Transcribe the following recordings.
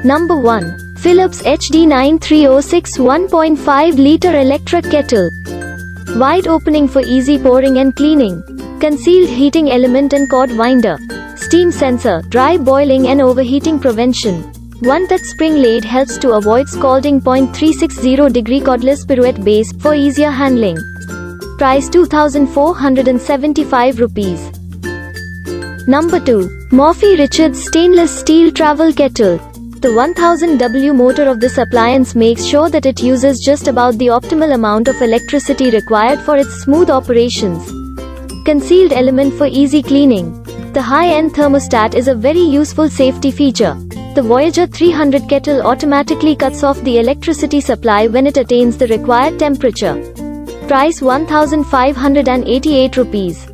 Number 1. Philips HD9306 1.5 Litre Electric Kettle. Wide opening for easy pouring and cleaning. Concealed heating element and cord winder. Steam sensor, dry boiling and overheating prevention. One touch spring lead helps to avoid scalding. 360° cordless pirouette base for easier handling. Price 2,475 rupees. Number 2. Morphy Richards Stainless Steel Travel Kettle. The 1000W motor of this appliance makes sure that it uses just about the optimal amount of electricity required for its smooth operations. Concealed element for easy cleaning. The high-end thermostat is a very useful safety feature. The Voyager 300 kettle automatically cuts off the electricity supply when it attains the required temperature. Price 1,588 rupees.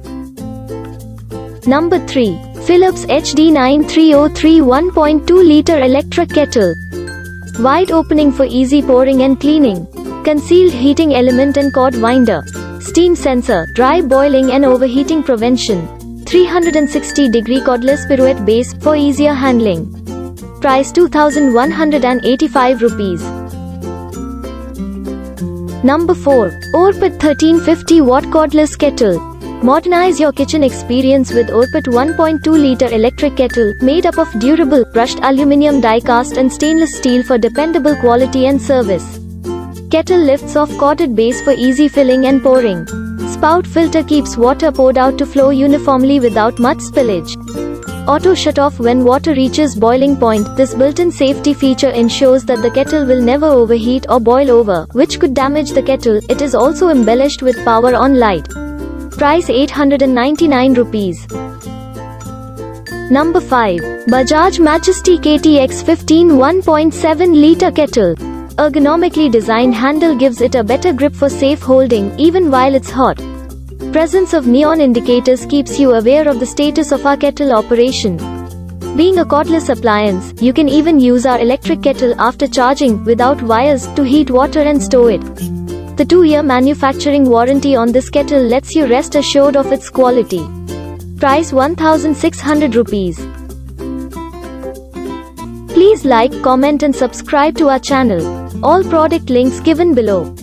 Number 3. Philips HD9303 1.2 Litre Electric Kettle. Wide opening for easy pouring and cleaning. Concealed heating element and cord winder. Steam sensor, dry boiling and overheating prevention. 360° cordless pirouette base for easier handling. Price 2,185 rupees. Number 4. Orpat 1350 watt cordless kettle. Modernize your kitchen experience with Orpat 1.2 Litre electric kettle, made up of durable, brushed aluminum die-cast and stainless steel for dependable quality and service. Kettle lifts off corded base for easy filling and pouring. Spout filter keeps water poured out to flow uniformly without much spillage. Auto shut off when water reaches boiling point. This built-in safety feature ensures that the kettle will never overheat or boil over, which could damage the kettle. It is also embellished with power on light. Price 899 rupees. Number 5. Bajaj Majesty KTX 15 1.7 Litre Kettle. Ergonomically designed handle gives it a better grip for safe holding, even while it's hot. Presence of neon indicators keeps you aware of the status of our kettle operation. Being a cordless appliance, you can even use our electric kettle after charging, without wires, to heat water and store it. The 2-year manufacturing warranty on this kettle lets you rest assured of its quality. Price 1,600 rupees. Please like, comment and subscribe to our channel. All product links given below.